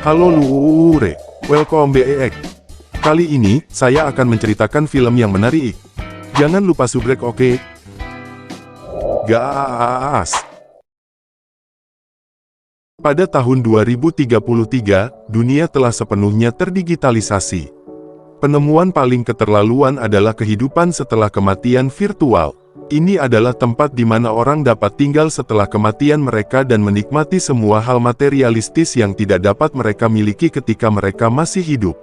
Halo Lure, welcome back. Kali ini, saya akan menceritakan film yang menarik. Jangan lupa subrek, oke? Gas! Pada tahun 2033, dunia telah sepenuhnya terdigitalisasi. Penemuan paling keterlaluan adalah kehidupan setelah kematian virtual. Ini adalah tempat di mana orang dapat tinggal setelah kematian mereka dan menikmati semua hal materialistis yang tidak dapat mereka miliki ketika mereka masih hidup.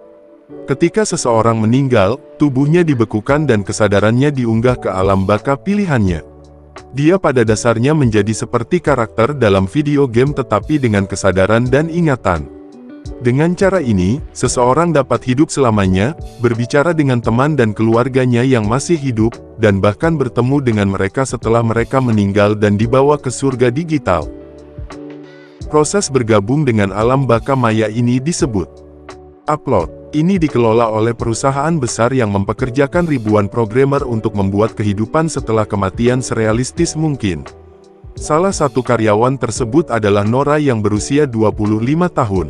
Ketika seseorang meninggal, tubuhnya dibekukan dan kesadarannya diunggah ke alam baka pilihannya. Dia pada dasarnya menjadi seperti karakter dalam video game tetapi dengan kesadaran dan ingatan. Dengan cara ini, seseorang dapat hidup selamanya, berbicara dengan teman dan keluarganya yang masih hidup, dan bahkan bertemu dengan mereka setelah mereka meninggal dan dibawa ke surga digital. Proses bergabung dengan alam baka maya ini disebut upload. Ini dikelola oleh perusahaan besar yang mempekerjakan ribuan programmer untuk membuat kehidupan setelah kematian serealistis mungkin. Salah satu karyawan tersebut adalah Nora yang berusia 25 tahun.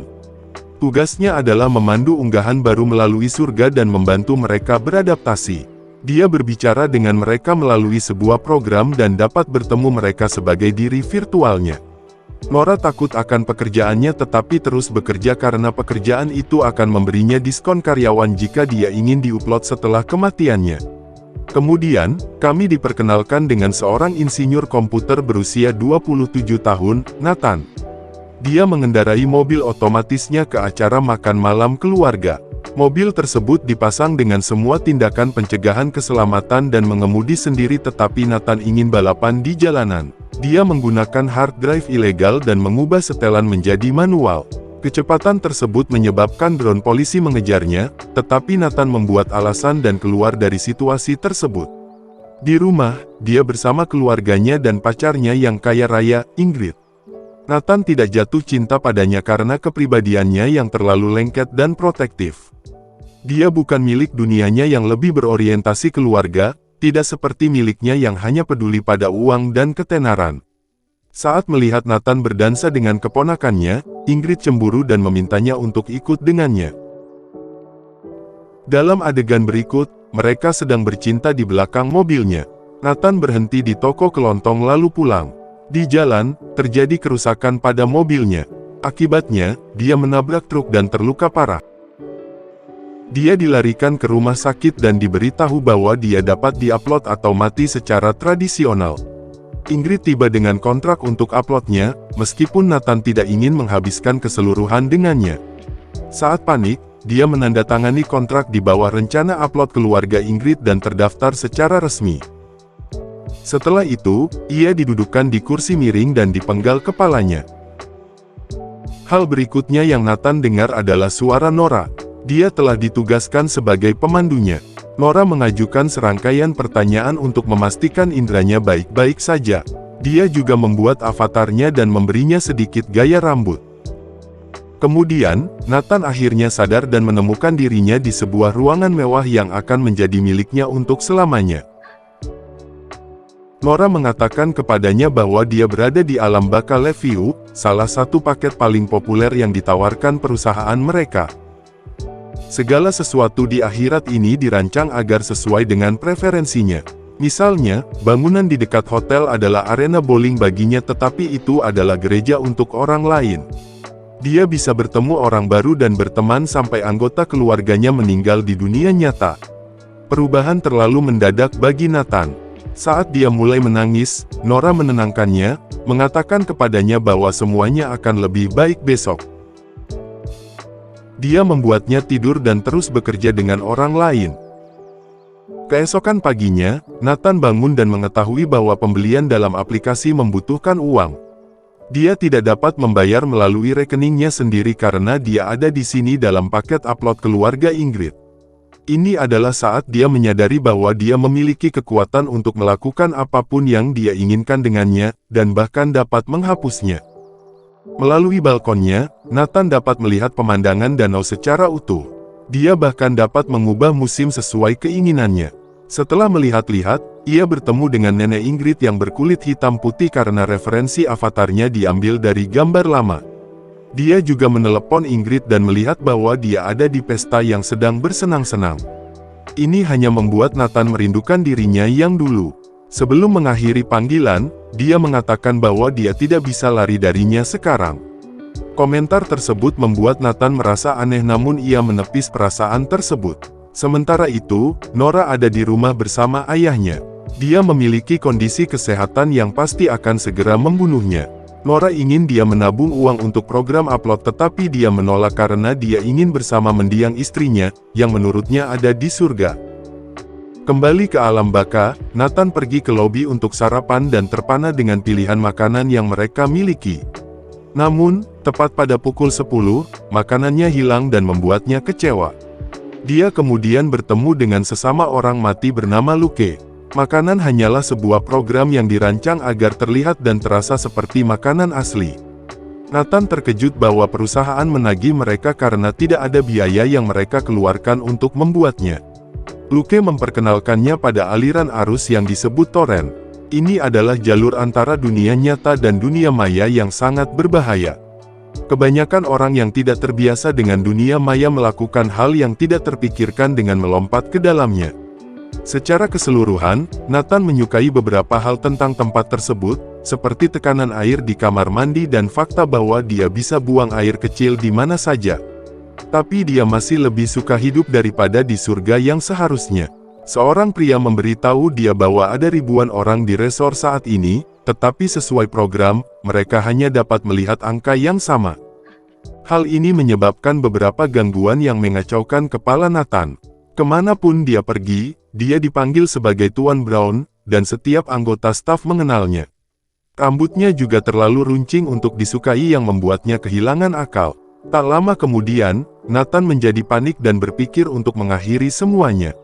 Tugasnya adalah memandu unggahan baru melalui surga dan membantu mereka beradaptasi. Dia berbicara dengan mereka melalui sebuah program dan dapat bertemu mereka sebagai diri virtualnya. Nora takut akan pekerjaannya tetapi terus bekerja karena pekerjaan itu akan memberinya diskon karyawan jika dia ingin diupload setelah kematiannya. Kemudian, kami diperkenalkan dengan seorang insinyur komputer berusia 27 tahun, Nathan. Dia mengendarai mobil otomatisnya ke acara makan malam keluarga. Mobil tersebut dipasang dengan semua tindakan pencegahan keselamatan dan mengemudi sendiri tetapi Nathan ingin balapan di jalanan. Dia menggunakan hard drive ilegal dan mengubah setelan menjadi manual. Kecepatan tersebut menyebabkan drone polisi mengejarnya, tetapi Nathan membuat alasan dan keluar dari situasi tersebut. Di rumah, dia bersama keluarganya dan pacarnya yang kaya raya, Ingrid. Nathan tidak jatuh cinta padanya karena kepribadiannya yang terlalu lengket dan protektif. Dia bukan milik dunianya yang lebih berorientasi keluarga, tidak seperti miliknya yang hanya peduli pada uang dan ketenaran. Saat melihat Nathan berdansa dengan keponakannya, Ingrid cemburu dan memintanya untuk ikut dengannya. Dalam adegan berikut, mereka sedang bercinta di belakang mobilnya. Nathan berhenti di toko kelontong lalu pulang. Di jalan, terjadi kerusakan pada mobilnya. Akibatnya, dia menabrak truk dan terluka parah. Dia dilarikan ke rumah sakit dan diberitahu bahwa dia dapat diupload atau mati secara tradisional. Ingrid tiba dengan kontrak untuk uploadnya, meskipun Nathan tidak ingin menghabiskan keseluruhan dengannya. Saat panik, dia menandatangani kontrak di bawah rencana upload keluarga Ingrid dan terdaftar secara resmi. Setelah itu, ia didudukkan di kursi miring dan dipenggal kepalanya. Hal berikutnya yang Nathan dengar adalah suara Nora. Dia telah ditugaskan sebagai pemandunya. Nora mengajukan serangkaian pertanyaan untuk memastikan indranya baik-baik saja. Dia juga membuat avatarnya dan memberinya sedikit gaya rambut. Kemudian, Nathan akhirnya sadar dan menemukan dirinya di sebuah ruangan mewah yang akan menjadi miliknya untuk selamanya. Nora mengatakan kepadanya bahwa dia berada di alam baka Leview, salah satu paket paling populer yang ditawarkan perusahaan mereka. Segala sesuatu di akhirat ini dirancang agar sesuai dengan preferensinya. Misalnya, bangunan di dekat hotel adalah arena bowling baginya tetapi itu adalah gereja untuk orang lain. Dia bisa bertemu orang baru dan berteman sampai anggota keluarganya meninggal di dunia nyata. Perubahan terlalu mendadak bagi Nathan. Saat dia mulai menangis, Nora menenangkannya, mengatakan kepadanya bahwa semuanya akan lebih baik besok. Dia membuatnya tidur dan terus bekerja dengan orang lain. Keesokan paginya, Nathan bangun dan mengetahui bahwa pembelian dalam aplikasi membutuhkan uang. Dia tidak dapat membayar melalui rekeningnya sendiri karena dia ada di sini dalam paket upload keluarga Ingrid. Ini adalah saat dia menyadari bahwa dia memiliki kekuatan untuk melakukan apapun yang dia inginkan dengannya, dan bahkan dapat menghapusnya. Melalui balkonnya, Nathan dapat melihat pemandangan danau secara utuh. Dia bahkan dapat mengubah musim sesuai keinginannya. Setelah melihat-lihat, ia bertemu dengan nenek Ingrid yang berkulit hitam putih karena referensi avatarnya diambil dari gambar lama. Dia juga menelepon Ingrid dan melihat bahwa dia ada di pesta yang sedang bersenang-senang. Ini hanya membuat Nathan merindukan dirinya yang dulu. Sebelum mengakhiri panggilan, dia mengatakan bahwa dia tidak bisa lari darinya sekarang. Komentar tersebut membuat Nathan merasa aneh, namun ia menepis perasaan tersebut. Sementara itu, Nora ada di rumah bersama ayahnya. Dia memiliki kondisi kesehatan yang pasti akan segera membunuhnya. Nora ingin dia menabung uang untuk program upload, tetapi dia menolak karena dia ingin bersama mendiang istrinya, yang menurutnya ada di surga. Kembali ke alam baka, Nathan pergi ke lobi untuk sarapan dan terpana dengan pilihan makanan yang mereka miliki. Namun, tepat pada pukul 10, makanannya hilang dan membuatnya kecewa. Dia kemudian bertemu dengan sesama orang mati bernama Luke. Makanan hanyalah sebuah program yang dirancang agar terlihat dan terasa seperti makanan asli. Nathan terkejut bahwa perusahaan menagih mereka karena tidak ada biaya yang mereka keluarkan untuk membuatnya. Luke memperkenalkannya pada aliran arus yang disebut torrent. Ini adalah jalur antara dunia nyata dan dunia maya yang sangat berbahaya. Kebanyakan orang yang tidak terbiasa dengan dunia maya melakukan hal yang tidak terpikirkan dengan melompat ke dalamnya. Secara keseluruhan, Nathan menyukai beberapa hal tentang tempat tersebut, seperti tekanan air di kamar mandi dan fakta bahwa dia bisa buang air kecil di mana saja. Tapi dia masih lebih suka hidup daripada di surga yang seharusnya. Seorang pria memberitahu dia bahwa ada ribuan orang di resor saat ini, tetapi sesuai program, mereka hanya dapat melihat angka yang sama. Hal ini menyebabkan beberapa gangguan yang mengacaukan kepala Nathan. Kemanapun dia pergi, dia dipanggil sebagai Tuan Brown, dan setiap anggota staf mengenalnya. Rambutnya juga terlalu runcing untuk disukai yang membuatnya kehilangan akal. Tak lama kemudian, Nathan menjadi panik dan berpikir untuk mengakhiri semuanya.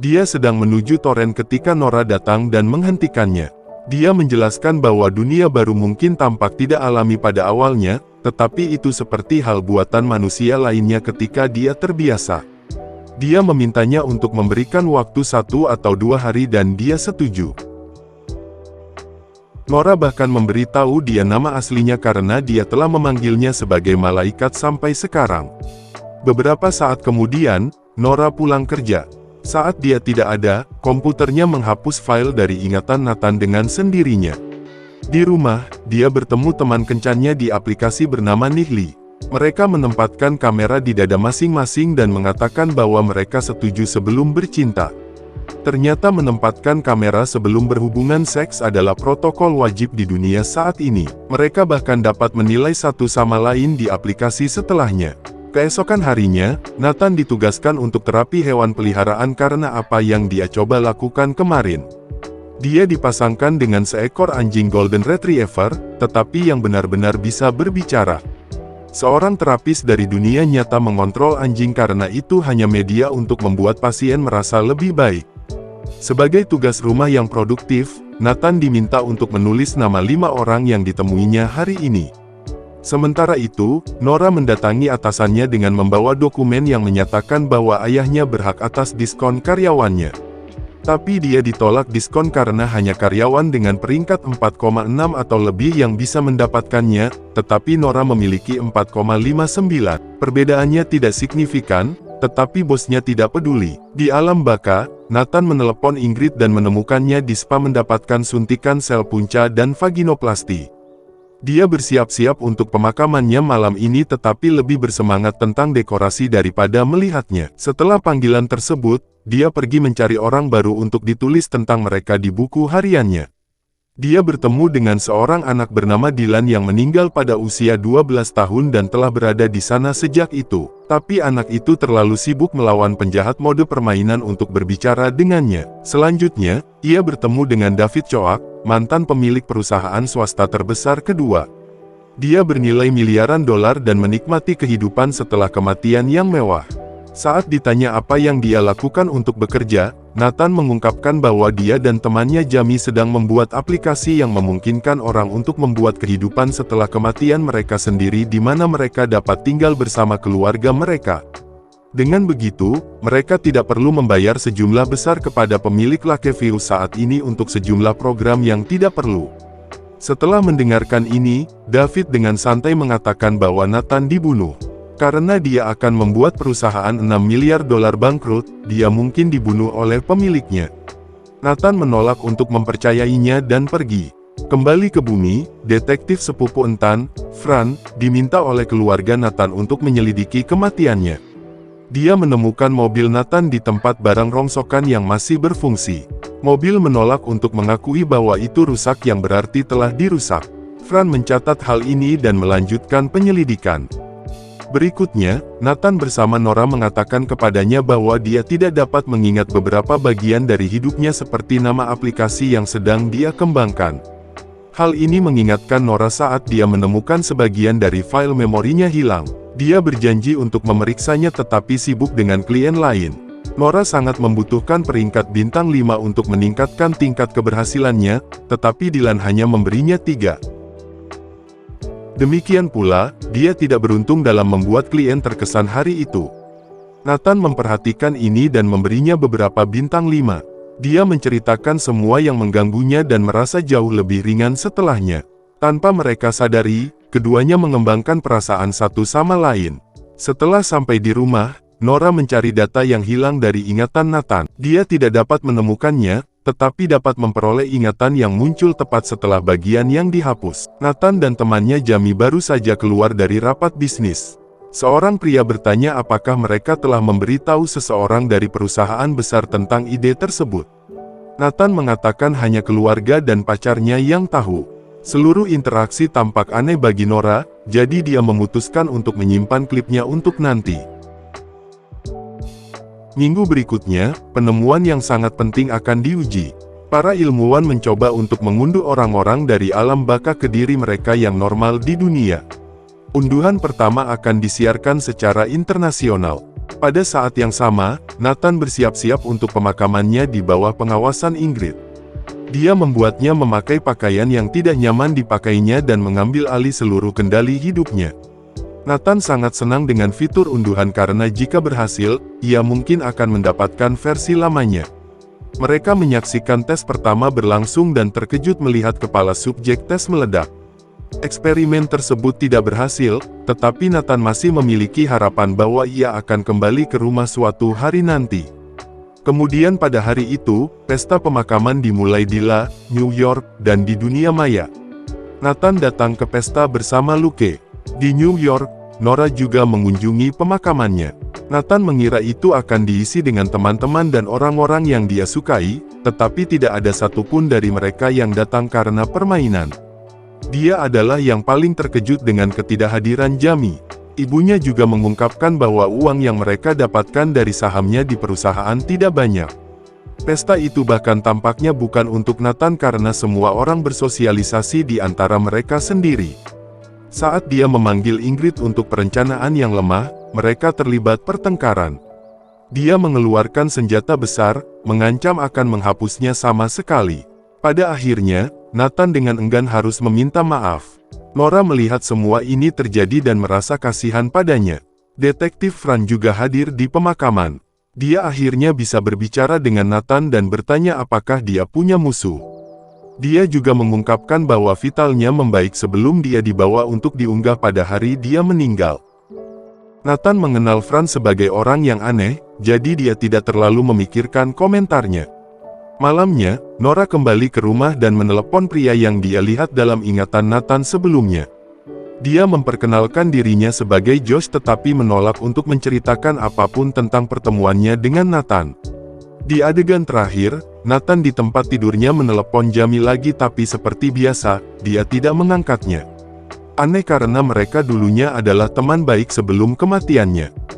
Dia sedang menuju toren ketika Nora datang dan menghentikannya. Dia menjelaskan bahwa dunia baru mungkin tampak tidak alami pada awalnya, tetapi itu seperti hal buatan manusia lainnya ketika dia terbiasa. Dia memintanya untuk memberikan waktu 1 atau 2 hari dan dia setuju. Nora bahkan memberitahu dia nama aslinya karena dia telah memanggilnya sebagai malaikat sampai sekarang. Beberapa saat kemudian, Nora pulang kerja. Saat dia tidak ada, komputernya menghapus file dari ingatan Nathan dengan sendirinya. Di rumah, dia bertemu teman kencannya di aplikasi bernama Nihli. Mereka menempatkan kamera di dada masing-masing dan mengatakan bahwa mereka setuju sebelum bercinta. Ternyata menempatkan kamera sebelum berhubungan seks adalah protokol wajib di dunia saat ini. Mereka bahkan dapat menilai satu sama lain di aplikasi setelahnya. Keesokan harinya, Nathan ditugaskan untuk terapi hewan peliharaan karena apa yang dia coba lakukan kemarin. Dia dipasangkan dengan seekor anjing Golden Retriever, tetapi yang benar-benar bisa berbicara. Seorang terapis dari dunia nyata mengontrol anjing karena itu hanya media untuk membuat pasien merasa lebih baik. Sebagai tugas rumah yang produktif, Nathan diminta untuk menulis nama 5 orang yang ditemuinya hari ini. Sementara itu, Nora mendatangi atasannya dengan membawa dokumen yang menyatakan bahwa ayahnya berhak atas diskon karyawannya. Tapi dia ditolak diskon karena hanya karyawan dengan peringkat 4,6 atau lebih yang bisa mendapatkannya, tetapi Nora memiliki 4,59. Perbedaannya tidak signifikan, tetapi bosnya tidak peduli. Di alam baka, Nathan menelepon Ingrid dan menemukannya di spa mendapatkan suntikan sel punca dan vaginoplasti. Dia bersiap-siap untuk pemakamannya malam ini tetapi lebih bersemangat tentang dekorasi daripada melihatnya. Setelah panggilan tersebut, dia pergi mencari orang baru untuk ditulis tentang mereka di buku hariannya. Dia bertemu dengan seorang anak bernama Dylan yang meninggal pada usia 12 tahun dan telah berada di sana sejak itu. Tapi anak itu terlalu sibuk melawan penjahat mode permainan untuk berbicara dengannya. Selanjutnya, ia bertemu dengan David Choak, mantan pemilik perusahaan swasta terbesar kedua. Dia bernilai miliaran dolar dan menikmati kehidupan setelah kematian yang mewah. Saat ditanya apa yang dia lakukan untuk bekerja, Nathan mengungkapkan bahwa dia dan temannya Jamie sedang membuat aplikasi yang memungkinkan orang untuk membuat kehidupan setelah kematian mereka sendiri di mana mereka dapat tinggal bersama keluarga mereka. Dengan begitu, mereka tidak perlu membayar sejumlah besar kepada pemilik Lakevius saat ini untuk sejumlah program yang tidak perlu. Setelah mendengarkan ini, David dengan santai mengatakan bahwa Nathan dibunuh. Karena dia akan membuat perusahaan $6 miliar bangkrut, dia mungkin dibunuh oleh pemiliknya. Nathan menolak untuk mempercayainya dan pergi. Kembali ke bumi, detektif sepupu Ethan, Fran, diminta oleh keluarga Nathan untuk menyelidiki kematiannya. Dia menemukan mobil Nathan di tempat barang rongsokan yang masih berfungsi. Mobil menolak untuk mengakui bahwa itu rusak yang berarti telah dirusak. Fran mencatat hal ini dan melanjutkan penyelidikan. Berikutnya, Nathan bersama Nora mengatakan kepadanya bahwa dia tidak dapat mengingat beberapa bagian dari hidupnya seperti nama aplikasi yang sedang dia kembangkan. Hal ini mengingatkan Nora saat dia menemukan sebagian dari file memorinya hilang. Dia berjanji untuk memeriksanya tetapi sibuk dengan klien lain. Nora sangat membutuhkan peringkat bintang 5 untuk meningkatkan tingkat keberhasilannya, tetapi Dylan hanya memberinya 3. Demikian pula, dia tidak beruntung dalam membuat klien terkesan hari itu. Nathan memperhatikan ini dan memberinya beberapa bintang 5. Dia menceritakan semua yang mengganggunya dan merasa jauh lebih ringan setelahnya. Tanpa mereka sadari, keduanya mengembangkan perasaan satu sama lain. Setelah sampai di rumah, Nora mencari data yang hilang dari ingatan Nathan. Dia tidak dapat menemukannya, tetapi dapat memperoleh ingatan yang muncul tepat setelah bagian yang dihapus. Nathan dan temannya Jamie baru saja keluar dari rapat bisnis. Seorang pria bertanya apakah mereka telah memberitahu seseorang dari perusahaan besar tentang ide tersebut. Nathan mengatakan hanya keluarga dan pacarnya yang tahu. Seluruh interaksi tampak aneh bagi Nora, jadi dia memutuskan untuk menyimpan klipnya untuk nanti. Minggu berikutnya, penemuan yang sangat penting akan diuji. Para ilmuwan mencoba untuk mengunduh orang-orang dari alam baka ke diri mereka yang normal di dunia. Unduhan pertama akan disiarkan secara internasional. Pada saat yang sama, Nathan bersiap-siap untuk pemakamannya di bawah pengawasan Ingrid. Dia membuatnya memakai pakaian yang tidak nyaman dipakainya dan mengambil alih seluruh kendali hidupnya. Nathan sangat senang dengan fitur unduhan karena jika berhasil, ia mungkin akan mendapatkan versi lamanya. Mereka menyaksikan tes pertama berlangsung dan terkejut melihat kepala subjek tes meledak. Eksperimen tersebut tidak berhasil, tetapi Nathan masih memiliki harapan bahwa ia akan kembali ke rumah suatu hari nanti. Kemudian pada hari itu, pesta pemakaman dimulai di New York, dan di dunia maya. Nathan datang ke pesta bersama Luke. Di New York, Nora juga mengunjungi pemakamannya. Nathan mengira itu akan diisi dengan teman-teman dan orang-orang yang dia sukai, tetapi tidak ada satupun dari mereka yang datang karena permainan. Dia adalah yang paling terkejut dengan ketidakhadiran Jamie. Ibunya juga mengungkapkan bahwa uang yang mereka dapatkan dari sahamnya di perusahaan tidak banyak. Pesta itu bahkan tampaknya bukan untuk Nathan karena semua orang bersosialisasi di antara mereka sendiri. Saat dia memanggil Ingrid untuk perencanaan yang lemah, mereka terlibat pertengkaran. Dia mengeluarkan senjata besar, mengancam akan menghapusnya sama sekali. Pada akhirnya, Nathan dengan enggan harus meminta maaf. Nora melihat semua ini terjadi dan merasa kasihan padanya. Detektif Fran juga hadir di pemakaman. Dia akhirnya bisa berbicara dengan Nathan dan bertanya apakah dia punya musuh. Dia juga mengungkapkan bahwa vitalnya membaik sebelum dia dibawa untuk diunggah pada hari dia meninggal. Nathan mengenal Fran sebagai orang yang aneh, jadi dia tidak terlalu memikirkan komentarnya. Malamnya, Nora kembali ke rumah dan menelepon pria yang dia lihat dalam ingatan Nathan sebelumnya. Dia memperkenalkan dirinya sebagai Josh tetapi menolak untuk menceritakan apapun tentang pertemuannya dengan Nathan. Di adegan terakhir, Nathan di tempat tidurnya menelepon Jamie lagi tapi seperti biasa, dia tidak mengangkatnya. Aneh karena mereka dulunya adalah teman baik sebelum kematiannya.